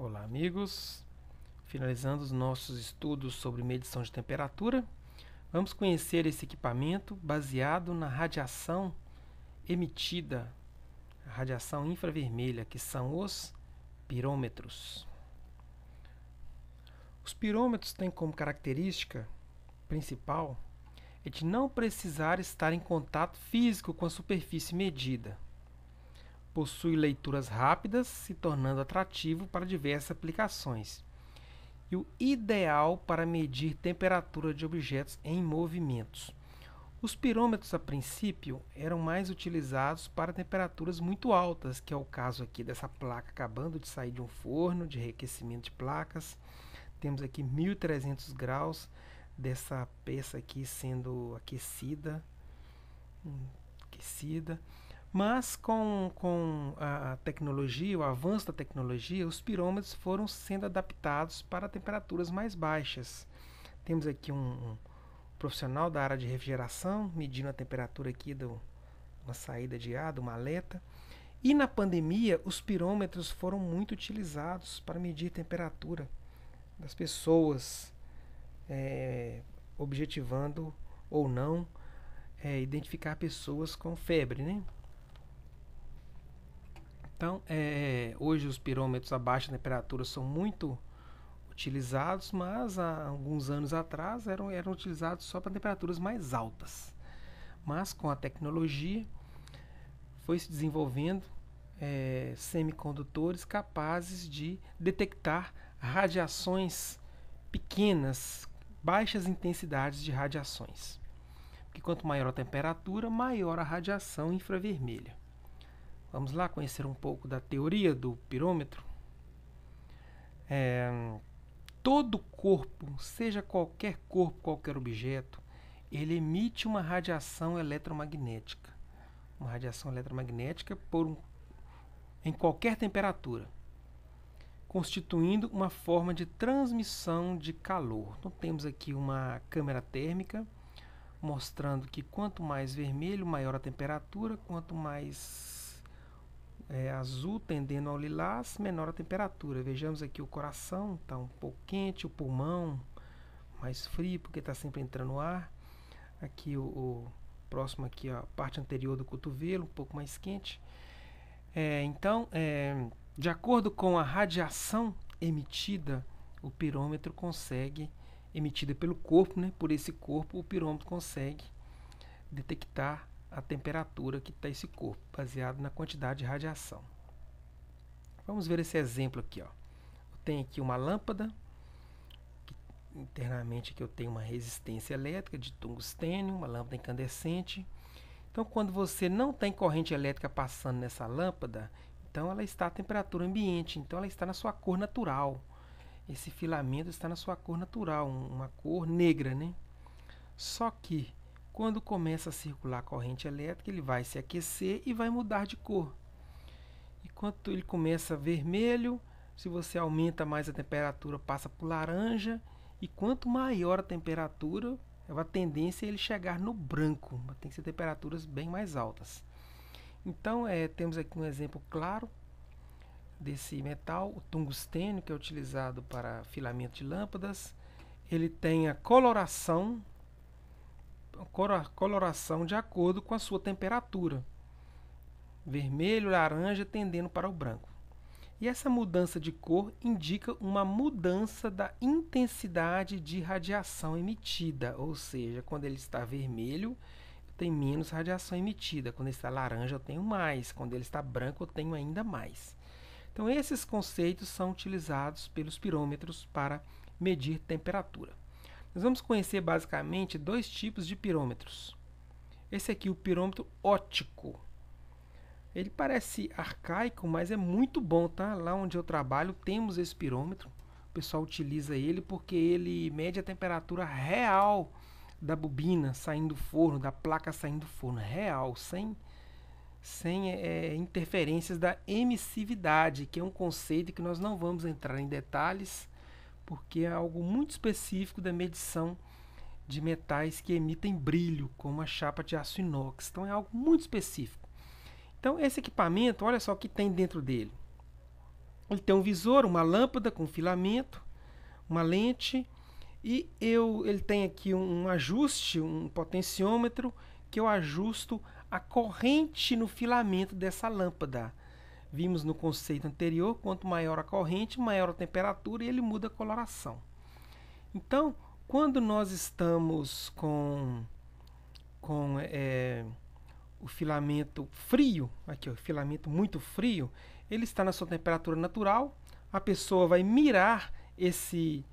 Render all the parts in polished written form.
Olá, amigos! Finalizando os nossos estudos sobre medição de temperatura, vamos conhecer esse equipamento baseado na radiação emitida, a radiação infravermelha, que são os pirômetros. Os pirômetros têm como característica principal de não precisar estar em contato físico com a superfície medida. Possui leituras rápidas, se tornando atrativo para diversas aplicações. E o ideal para medir temperatura de objetos em movimentos. Os pirômetros, a princípio, eram mais utilizados para temperaturas muito altas, que é o caso aqui dessa placa acabando de sair de um forno de reaquecimento de placas. Temos aqui 1300 graus dessa peça aqui sendo aquecida. Mas com a tecnologia, o avanço da tecnologia, os pirômetros foram sendo adaptados para temperaturas mais baixas. Temos aqui um profissional da área de refrigeração medindo a temperatura aqui de uma saída de ar, de uma aleta. E na pandemia, os pirômetros foram muito utilizados para medir a temperatura das pessoas, objetivando ou não identificar pessoas com febre, né? Então, hoje os pirômetros a baixa temperatura são muito utilizados, mas há alguns anos atrás eram utilizados só para temperaturas mais altas. Mas com a tecnologia foi se desenvolvendo semicondutores capazes de detectar radiações pequenas, baixas intensidades de radiações. Porque quanto maior a temperatura, maior a radiação infravermelha. Vamos lá conhecer um pouco da teoria do pirômetro. Todo corpo, seja qualquer corpo, qualquer objeto, ele emite uma radiação eletromagnética. Uma radiação eletromagnética em qualquer temperatura, constituindo uma forma de transmissão de calor. Então temos aqui uma câmera térmica mostrando que quanto mais vermelho, maior a temperatura, quanto mais azul tendendo ao lilás, menor a temperatura. Vejamos aqui o coração está um pouco quente, o pulmão mais frio porque está sempre entrando ar. Aqui o próximo aqui, a parte anterior do cotovelo, um pouco mais quente. Então, de acordo com a radiação emitida, o pirômetro consegue, emitida pelo corpo, né? Por esse corpo, o pirômetro consegue detectar a temperatura que está esse corpo, baseado na quantidade de radiação. Vamos ver esse exemplo aqui. Eu tenho aqui uma lâmpada, internamente aqui eu tenho uma resistência elétrica de tungstênio, uma lâmpada incandescente. Então, quando você não tem corrente elétrica passando nessa lâmpada, então ela está à temperatura ambiente, então ela está na sua cor natural. Esse filamento está na sua cor natural, uma cor negra, né? Só que quando começa a circular a corrente elétrica, ele vai se aquecer e vai mudar de cor. E quando ele começa vermelho, se você aumenta mais a temperatura, passa para o laranja. E quanto maior a temperatura, a tendência é ele chegar no branco. Tem que ser temperaturas bem mais altas. Então, temos aqui um exemplo claro desse metal, o tungstênio, que é utilizado para filamento de lâmpadas. Ele tem a coloração de acordo com a sua temperatura. Vermelho, laranja, tendendo para o branco. E essa mudança de cor indica uma mudança da intensidade de radiação emitida. Ou seja, quando ele está vermelho, eu tenho menos radiação emitida. Quando ele está laranja, eu tenho mais. Quando ele está branco, eu tenho ainda mais. Então, esses conceitos são utilizados pelos pirômetros para medir temperatura. Nós vamos conhecer basicamente dois tipos de pirômetros. Esse aqui, o pirômetro óptico. Ele parece arcaico, mas é muito bom, tá? Lá onde eu trabalho temos esse pirômetro. O pessoal utiliza ele porque ele mede a temperatura real da bobina saindo do forno, da placa saindo do forno, real, sem interferências da emissividade, que é um conceito que nós não vamos entrar em detalhes, porque é algo muito específico da medição de metais que emitem brilho, como a chapa de aço inox. Então é algo muito específico. Então esse equipamento, olha só o que tem dentro dele. Ele tem um visor, uma lâmpada com filamento, uma lente, e ele tem aqui um ajuste, um potenciômetro, que eu ajusto a corrente no filamento dessa lâmpada. Vimos no conceito anterior, quanto maior a corrente, maior a temperatura, e ele muda a coloração. Então, quando nós estamos com o filamento frio, aqui ó, filamento muito frio, ele está na sua temperatura natural, a pessoa vai mirar esse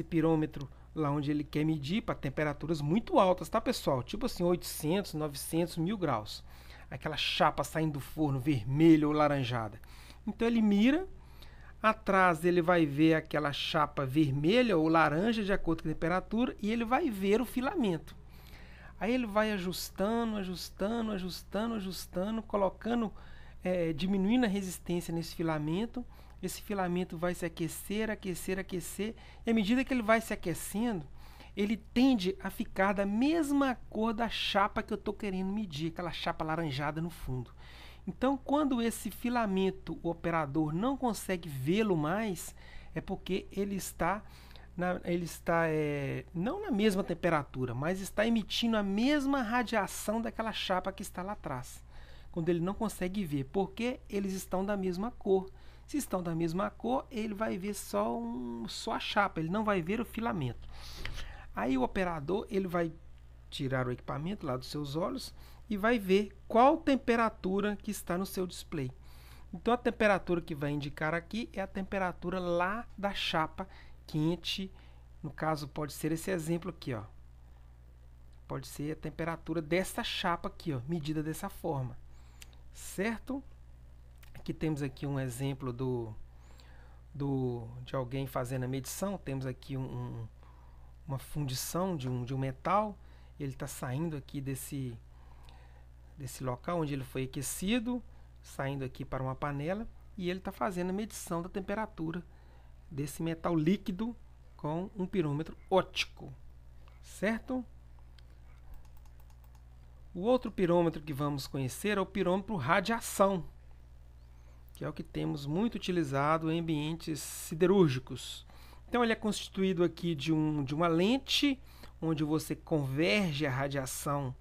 pirômetro lá onde ele quer medir para temperaturas muito altas, tá, pessoal? Tipo assim, 800, 900, 1000 graus. Aquela chapa saindo do forno, vermelha ou laranjada. Então ele mira, atrás ele vai ver aquela chapa vermelha ou laranja, de acordo com a temperatura, e ele vai ver o filamento. Aí ele vai ajustando, ajustando, ajustando, ajustando, colocando, diminuindo a resistência nesse filamento. Esse filamento vai se aquecer, aquecer, aquecer, e à medida que ele vai se aquecendo, ele tende a ficar da mesma cor da chapa que eu estou querendo medir, aquela chapa laranjada no fundo. Então, quando esse filamento, o operador não consegue vê-lo mais, é porque ele está não na mesma temperatura, mas está emitindo a mesma radiação daquela chapa que está lá atrás. Quando ele não consegue ver, porque eles estão da mesma cor. Se estão da mesma cor, ele vai ver só a chapa, ele não vai ver o filamento. Aí o operador ele vai tirar o equipamento lá dos seus olhos e vai ver qual temperatura que está no seu display. Então a temperatura que vai indicar aqui é a temperatura lá da chapa quente. No caso pode ser esse exemplo aqui, ó. Pode ser a temperatura dessa chapa aqui, ó, medida dessa forma. Certo? Aqui temos aqui um exemplo de alguém fazendo a medição. Temos aqui uma fundição de um metal. Ele está saindo aqui desse local onde ele foi aquecido, saindo aqui para uma panela, e ele está fazendo a medição da temperatura desse metal líquido com um pirômetro óptico. Certo? O outro pirômetro que vamos conhecer é o pirômetro radiação, que é o que temos muito utilizado em ambientes siderúrgicos. Então ele é constituído aqui de uma lente, onde você converge a radiação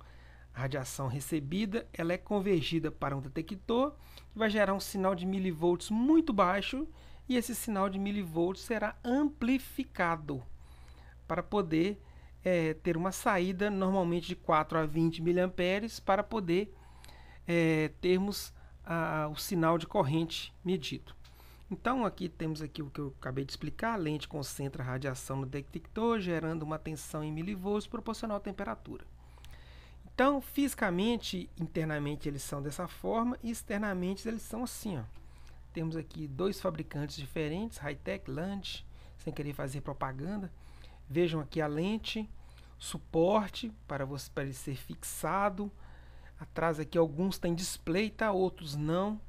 recebida, ela é convergida para um detector, que vai gerar um sinal de milivolts muito baixo, e esse sinal de milivolts será amplificado para poder ter uma saída normalmente de 4 a 20 miliamperes, para poder termos o sinal de corrente medido. Então aqui temos aqui o que eu acabei de explicar. A lente concentra a radiação no detector, gerando uma tensão em milivolts proporcional à temperatura. Então, fisicamente, internamente eles são dessa forma, e externamente eles são assim, ó. Temos aqui dois fabricantes diferentes, Hi-Tech, Land, sem querer fazer propaganda. Vejam aqui a lente, suporte para ele ser fixado. Atrás aqui alguns têm display, tá? Outros não.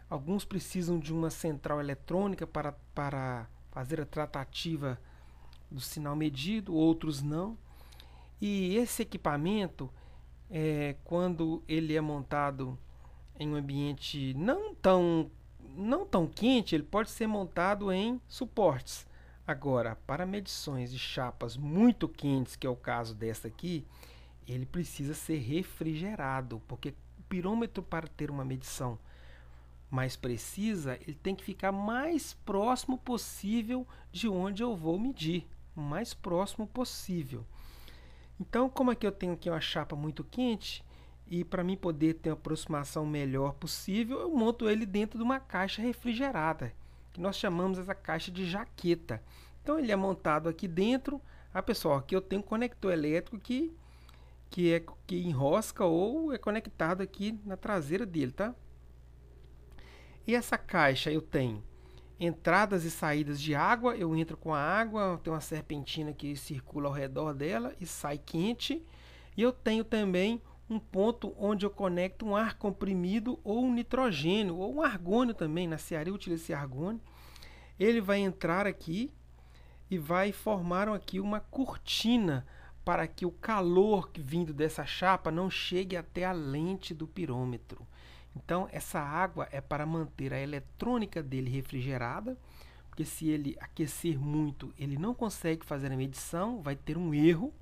Alguns precisam de uma central eletrônica para fazer a tratativa do sinal medido, outros não. E esse equipamento, quando ele é montado em um ambiente não tão quente, ele pode ser montado em suportes. Agora, para medições de chapas muito quentes, que é o caso desta aqui, ele precisa ser refrigerado, porque o pirômetro, para ter uma medição mais precisa, ele tem que ficar mais próximo possível de onde eu vou medir, o mais próximo possível. Então, como é que eu tenho aqui uma chapa muito quente, e para mim poder ter uma aproximação melhor possível, eu monto ele dentro de uma caixa refrigerada, que nós chamamos essa caixa de jaqueta. Então ele é montado aqui dentro. Pessoal, aqui eu tenho um conector elétrico que enrosca ou é conectado aqui na traseira dele, tá? E essa caixa eu tenho entradas e saídas de água. Eu entro com a água, tem uma serpentina que circula ao redor dela e sai quente. E eu tenho também um ponto onde eu conecto um ar comprimido ou um nitrogênio, ou um argônio também. Na cearia eu utilizo esse argônio. Ele vai entrar aqui e vai formar aqui uma cortina para que o calor vindo dessa chapa não chegue até a lente do pirômetro. Então, essa água é para manter a eletrônica dele refrigerada, porque se ele aquecer muito, ele não consegue fazer a medição, vai ter um erro,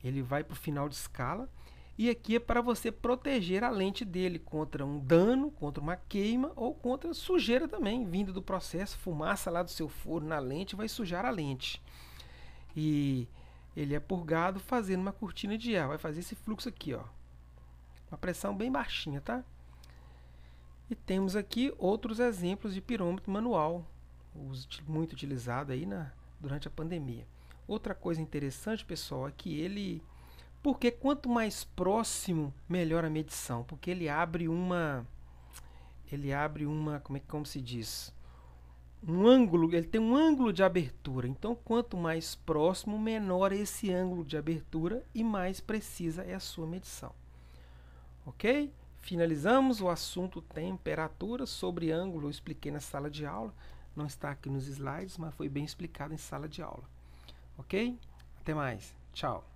ele vai para o final de escala. E aqui é para você proteger a lente dele contra um dano, contra uma queima ou contra sujeira também, vinda do processo, fumaça lá do seu forno na lente vai sujar a lente. E ele é purgado fazendo uma cortina de ar, vai fazer esse fluxo aqui, ó. Uma pressão bem baixinha, tá? E temos aqui outros exemplos de pirômetro manual, muito utilizado aí durante a pandemia. Outra coisa interessante, pessoal, é que porque quanto mais próximo, melhor a medição, porque ele abre uma, como se diz? Um ângulo, ele tem um ângulo de abertura. Então, quanto mais próximo, menor é esse ângulo de abertura e mais precisa é a sua medição. Ok? Finalizamos o assunto temperatura. Sobre ângulo eu expliquei na sala de aula. Não está aqui nos slides, mas foi bem explicado em sala de aula. Ok? Até mais. Tchau.